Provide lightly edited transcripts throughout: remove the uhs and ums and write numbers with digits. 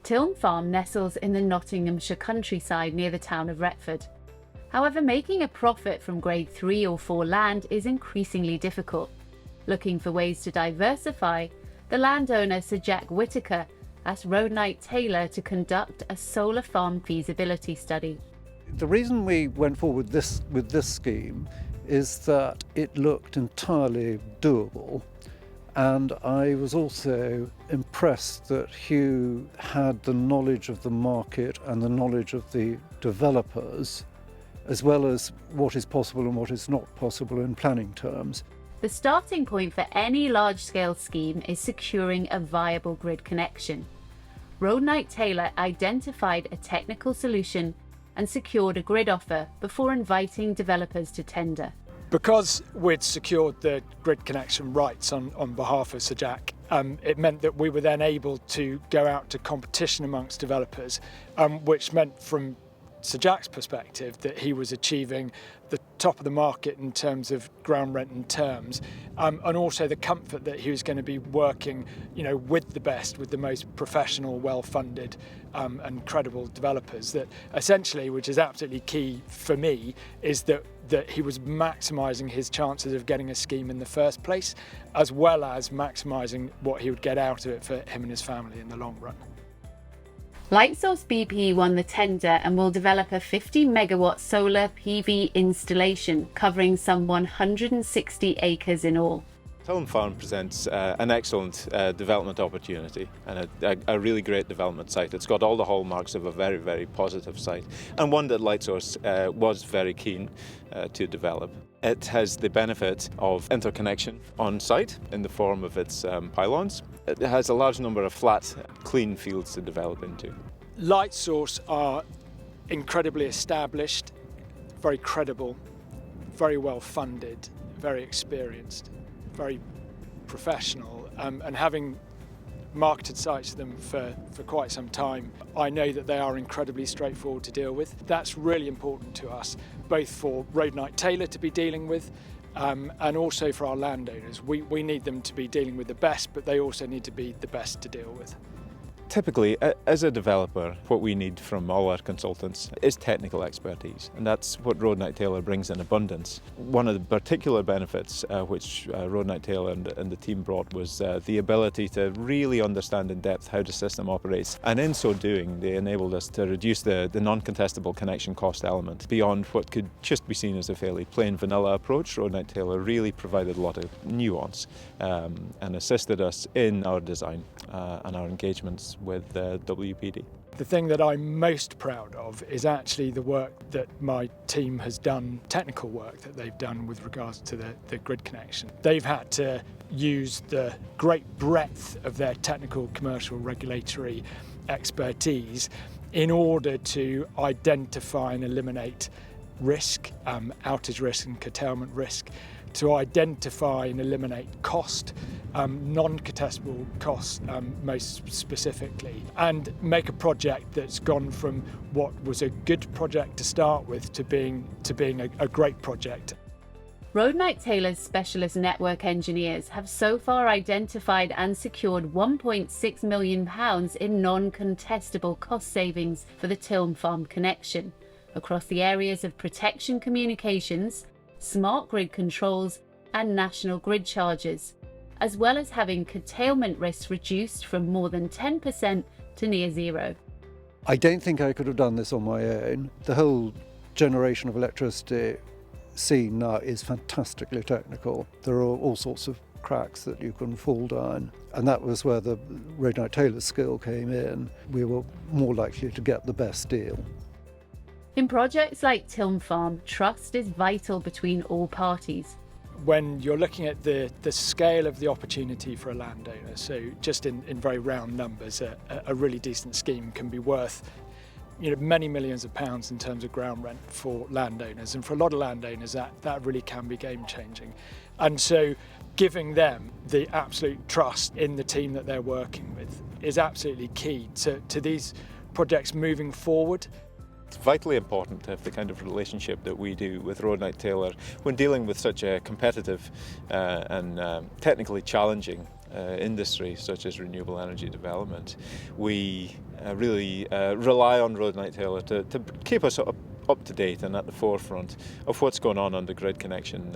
Tiln Farm nestles in the Nottinghamshire countryside near the town of Retford. However, making a profit from grade 3 or 4 land is increasingly difficult. Looking for ways to diversify, the landowner Sir Jack Whitaker asked Roadnight Taylor to conduct a solar farm feasibility study. The reason we went forward with this scheme is that it looked entirely doable, and I was also impressed that Hugh had the knowledge of the market and the knowledge of the developers, as well as what is possible and what is not possible in planning terms. The starting point for any large-scale scheme is securing a viable grid connection. Roadnight Taylor identified a technical solution and secured a grid offer before inviting developers to tender. Because we'd secured the grid connection rights on behalf of Sir Jack, it meant that we were then able to go out to competition amongst developers, which meant from Sir Jack's perspective that he was achieving the top of the market in terms of ground rent and terms, and also the comfort that he was going to be working, with the best, with the most professional, well-funded and credible developers. That essentially, which is absolutely key for me, is that he was maximising his chances of getting a scheme in the first place, as well as maximising what he would get out of it for him and his family in the long run. Lightsource BP won the tender and will develop a 50 megawatt solar PV installation covering some 160 acres in all. Tiln Farm presents an excellent development opportunity and a really great development site. It's got all the hallmarks of a very, very positive site, and one that Lightsource was very keen to develop. It has the benefit of interconnection on site in the form of its pylons. It has a large number of flat, clean fields to develop into. Lightsource are incredibly established, very credible, very well funded, very experienced, very professional, and having marketed sites to them for quite some time, I know that they are incredibly straightforward to deal with. That's really important to us, both for Roadnight Taylor to be dealing with, and also for our landowners. We need them to be dealing with the best, but they also need to be the best to deal with. Typically, as a developer, what we need from all our consultants is technical expertise, and that's what Roadnight Taylor brings in abundance. One of the particular benefits which Roadnight Taylor and the team brought was the ability to really understand in depth how the system operates, and in so doing they enabled us to reduce the non-contestable connection cost element beyond what could just be seen as a fairly plain vanilla approach. Roadnight Taylor really provided a lot of nuance and assisted us in our design and our engagements with WPD. The thing that I'm most proud of is actually the work that my team has done, technical work that they've done with regards to the grid connection. They've had to use the great breadth of their technical, commercial, regulatory expertise in order to identify and eliminate risk, outage risk and curtailment risk, to identify and eliminate cost, non-contestable costs most specifically, and make a project that's gone from what was a good project to start with to being a great project. Roadnight Taylor's specialist network engineers have so far identified and secured £1.6 million in non-contestable cost savings for the Tiln Farm connection across the areas of protection communications, smart grid controls and national grid charges, as well as having curtailment risks reduced from more than 10% to near zero. I don't think I could have done this on my own. The whole generation of electricity scene now is fantastically technical. There are all sorts of cracks that you can fall down, and that was where the Roadnight Taylor skill came in. We were more likely to get the best deal. In projects like Tiln Farm, trust is vital between all parties. When you're looking at the scale of the opportunity for a landowner, so just in very round numbers, a really decent scheme can be worth many millions of pounds in terms of ground rent for landowners, and for a lot of landowners that really can be game changing. And so giving them the absolute trust in the team that they're working with is absolutely key to these projects moving forward. It's vitally important to have the kind of relationship that we do with Roadnight Taylor when dealing with such a competitive and technically challenging industry such as renewable energy development. We really rely on Roadnight Taylor to keep us up to date and at the forefront of what's going on the grid connection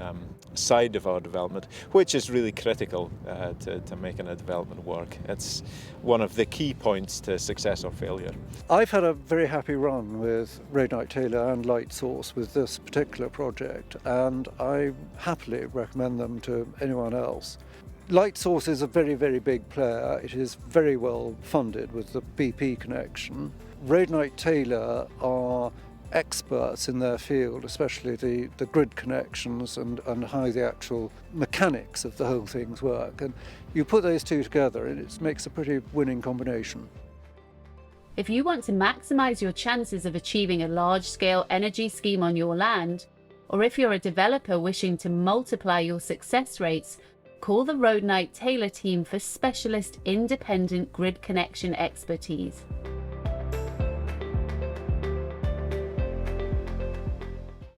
side of our development, which is really critical to making a development work. It's one of the key points to success or failure. I've had a very happy run with Roadnight Taylor and Lightsource with this particular project, and I happily recommend them to anyone else. Lightsource is a very, very big player. It is very well funded with the BP connection. Roadnight Taylor are experts in their field, especially the grid connections and how the actual mechanics of the whole things work. And you put those two together and it makes a pretty winning combination. If you want to maximise your chances of achieving a large-scale energy scheme on your land, or if you're a developer wishing to multiply your success rates, call the Roadnight Taylor team for specialist independent grid connection expertise.